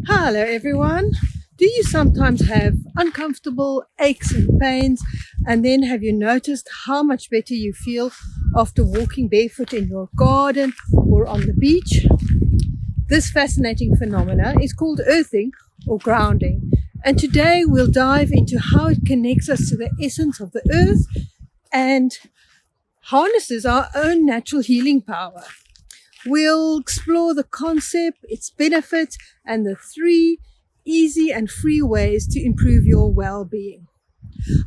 Hello, everyone. Do you sometimes have uncomfortable aches and pains? And then have you noticed how much better you feel after walking barefoot in your garden or on the beach? This fascinating phenomena is called earthing or grounding. And today we'll dive into how it connects us to the essence of the earth and harnesses our own natural healing power. We'll explore the concept, its benefits, and the 3 easy and free ways to improve your well-being.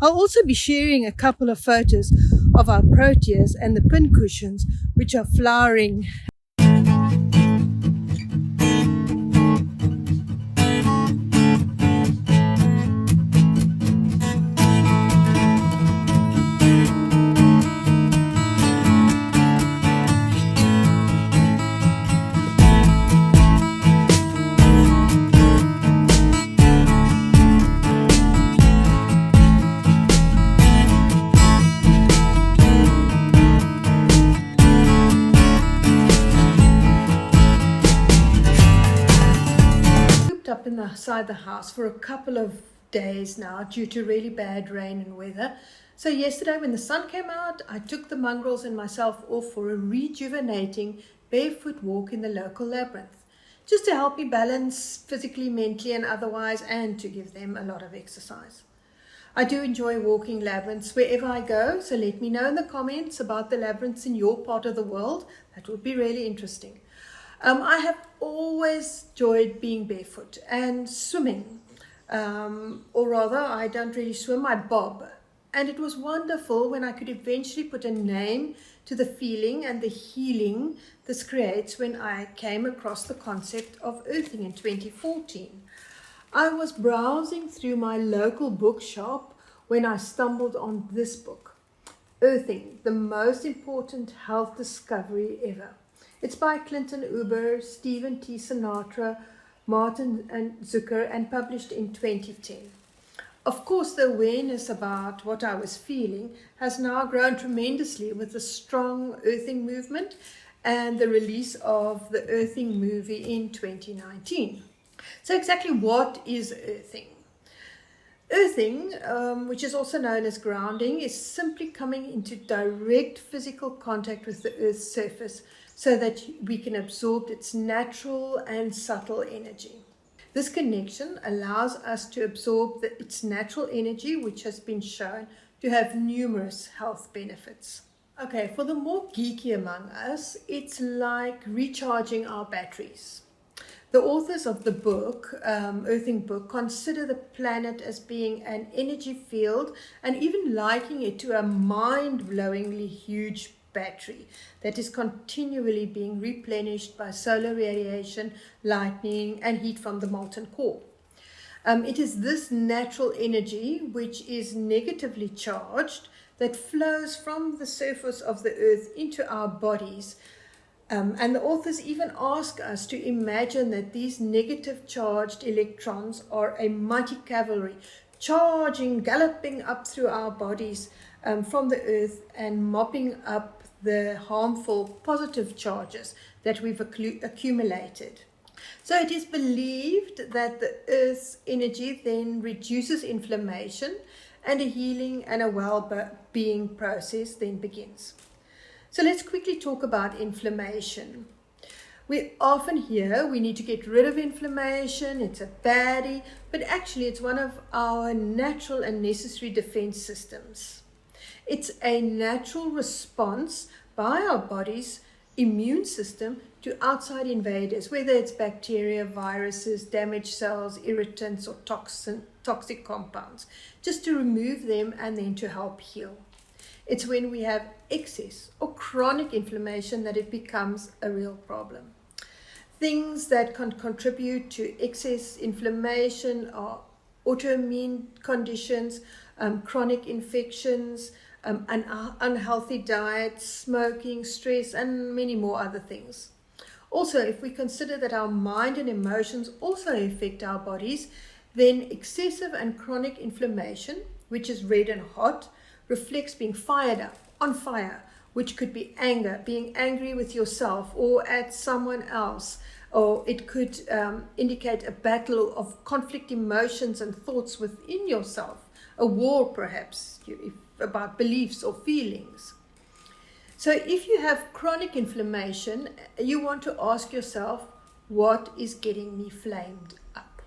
I'll also be sharing a couple of photos of our proteas and the pincushions, which are flowering. Up inside the house for a couple of days now due to really bad rain and weather. So yesterday when the sun came out, I took the mongrels and myself off for a rejuvenating barefoot walk in the local labyrinth, just to help me balance physically, mentally and otherwise, and to give them a lot of exercise. I do enjoy walking labyrinths wherever I go, so let me know in the comments about the labyrinths in your part of the world. That would be really interesting. I have always enjoyed being barefoot and swimming, or rather, I don't really swim, I bob. And it was wonderful when I could eventually put a name to the feeling and the healing this creates when I came across the concept of earthing in 2014. I was browsing through my local bookshop when I stumbled on this book, Earthing, the Most Important Health Discovery Ever. It's by Clinton Uber, Stephen T. Sinatra, Martin and Zucker, and published in 2010. Of course, the awareness about what I was feeling has now grown tremendously with the strong earthing movement and the release of the Earthing movie in 2019. So exactly what is earthing? Earthing, which is also known as grounding, is simply coming into direct physical contact with the Earth's surface so that we can absorb its natural and subtle energy. This connection allows us to absorb its natural energy, which has been shown to have numerous health benefits. Okay, for the more geeky among us, it's like recharging our batteries. The authors of the book, Earthing book, consider the planet as being an energy field and even likening it to a mind-blowingly huge battery that is continually being replenished by solar radiation, lightning, and heat from the molten core. It is this natural energy, which is negatively charged, that flows from the surface of the earth into our bodies. And the authors even ask us to imagine that these negative charged electrons are a mighty cavalry charging, galloping up through our bodies from the earth and mopping up the harmful positive charges that we've accumulated. So it is believed that the earth's energy then reduces inflammation and a healing and a well-being process then begins. So let's quickly talk about inflammation. We often hear we need to get rid of inflammation, it's a baddie, but actually it's one of our natural and necessary defense systems. It's a natural response by our body's immune system to outside invaders, whether it's bacteria, viruses, damaged cells, irritants, or toxic compounds, just to remove them and then to help heal. It's when we have excess or chronic inflammation that it becomes a real problem. Things that can contribute to excess inflammation are autoimmune conditions, chronic infections, an unhealthy diet, smoking, stress, and many more other things. Also, if we consider that our mind and emotions also affect our bodies, then excessive and chronic inflammation, which is red and hot, reflects being fired up, on fire, which could be anger, being angry with yourself or at someone else, or it could indicate a battle of conflict emotions and thoughts within yourself, a war perhaps about beliefs or feelings. So if you have chronic inflammation, you want to ask yourself, what is getting me flamed up?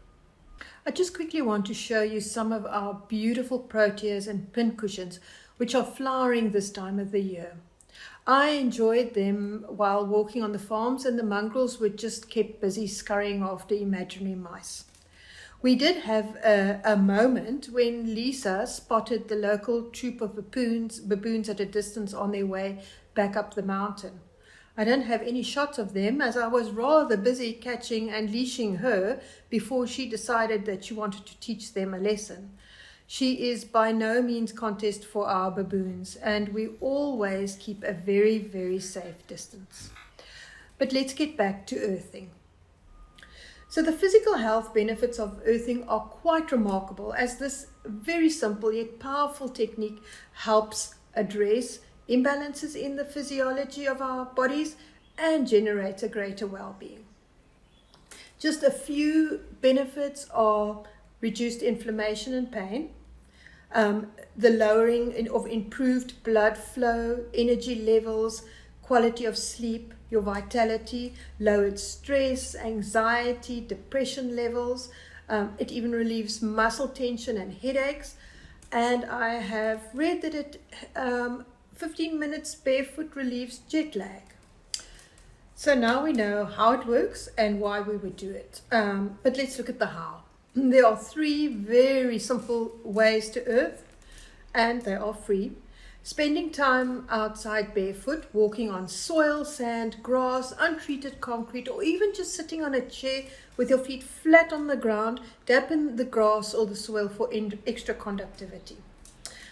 I just quickly want to show you some of our beautiful proteas and pincushions, which are flowering this time of the year. I enjoyed them while walking on the farms, and the mongrels were just kept busy scurrying after imaginary mice. We did have a moment when Lisa spotted the local troop of baboons at a distance on their way back up the mountain. I don't have any shots of them, as I was rather busy catching and leashing her before she decided that she wanted to teach them a lesson. She is by no means contest for our baboons, and we always keep a very, very safe distance. But let's get back to earthing. So the physical health benefits of earthing are quite remarkable, as this very simple yet powerful technique helps address imbalances in the physiology of our bodies and generates a greater well-being. Just a few benefits are reduced inflammation and pain, the lowering of improved blood flow, energy levels, quality of sleep, your vitality, lowered stress, anxiety, depression levels. It even relieves muscle tension and headaches. And I have read that 15 minutes barefoot relieves jet lag. So now we know how it works and why we would do it. But let's look at the how. There are 3 very simple ways to earth, and they are free. Spending time outside barefoot, walking on soil, sand, grass, untreated concrete, or even just sitting on a chair with your feet flat on the ground, dampen the grass or the soil for extra conductivity.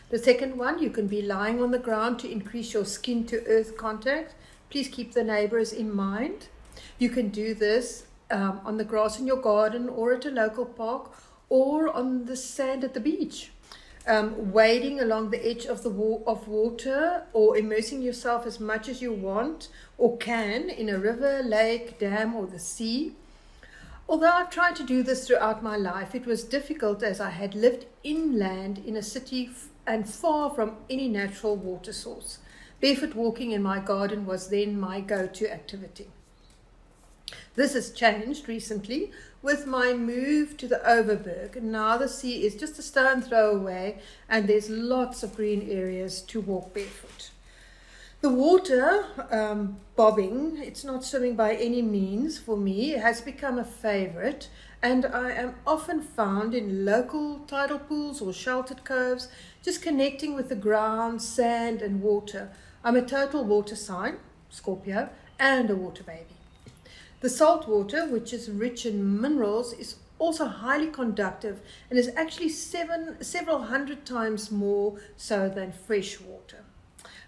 The second one, you can be lying on the ground to increase your skin to earth contact. Please keep the neighbors in mind. You can do this on the grass in your garden or at a local park or on the sand at the beach. Wading along the edge of water or immersing yourself as much as you want or can in a river, lake, dam or the sea. Although I've tried to do this throughout my life, it was difficult as I had lived inland in a city and far from any natural water source. Barefoot walking in my garden was then my go-to activity. This has changed recently with my move to the Overberg. Now the sea is just a stone throw away and there's lots of green areas to walk barefoot. The water, bobbing, it's not swimming by any means for me, it has become a favorite, and I am often found in local tidal pools or sheltered coves, just connecting with the ground, sand and water. I'm a total water sign, Scorpio, and a water baby. The salt water, which is rich in minerals, is also highly conductive and is actually several hundred times more so than fresh water.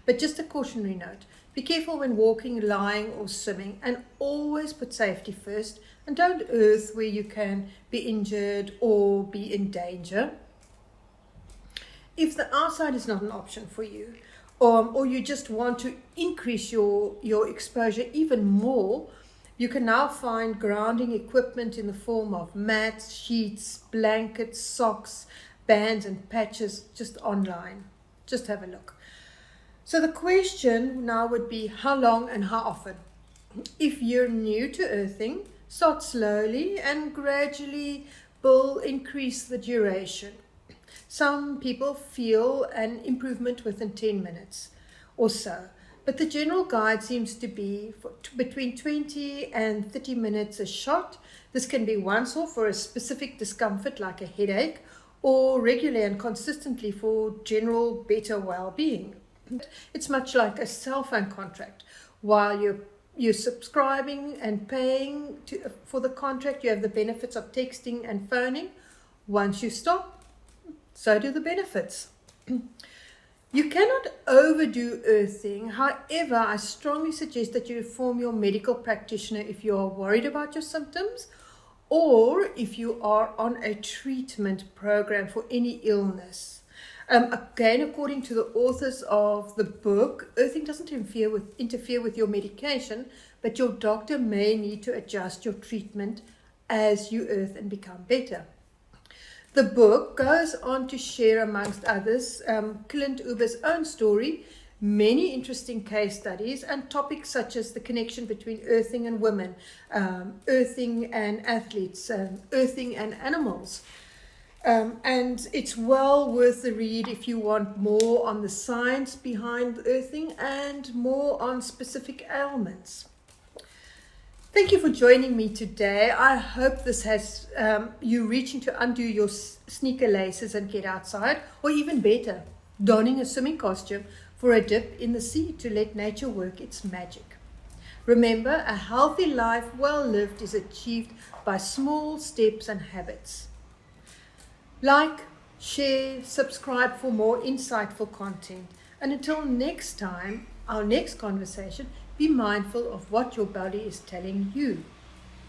But just a cautionary note, be careful when walking, lying or swimming, and always put safety first, and don't earth where you can be injured or be in danger. If the outside is not an option for you, or you just want to increase your exposure even more, you can now find grounding equipment in the form of mats, sheets, blankets, socks, bands and patches just online. Just have a look. So the question now would be how long and how often? If you're new to earthing, start slowly and gradually will increase the duration. Some people feel an improvement within 10 minutes or so. But the general guide seems to be between 20 and 30 minutes a shot. This can be once off for a specific discomfort like a headache, or regularly and consistently for general better well-being. It's much like a cell phone contract. While you're subscribing and paying for the contract, you have the benefits of texting and phoning. Once you stop, so do the benefits. You cannot overdo earthing. However, I strongly suggest that you inform your medical practitioner if you are worried about your symptoms or if you are on a treatment program for any illness. Again, according to the authors of the book, earthing doesn't interfere with your medication, but your doctor may need to adjust your treatment as you earth and become better. The book goes on to share, amongst others, Clint Uber's own story, many interesting case studies, and topics such as the connection between earthing and women, earthing and athletes, earthing and animals. And it's well worth the read if you want more on the science behind earthing and more on specific ailments. Thank you for joining me today. I hope this has you reaching to undo your sneaker laces and get outside, or even better, donning a swimming costume for a dip in the sea to let nature work its magic. Remember, a healthy life well lived is achieved by small steps and habits. Like, share, subscribe for more insightful content. And until next time, our next conversation, be mindful of what your body is telling you.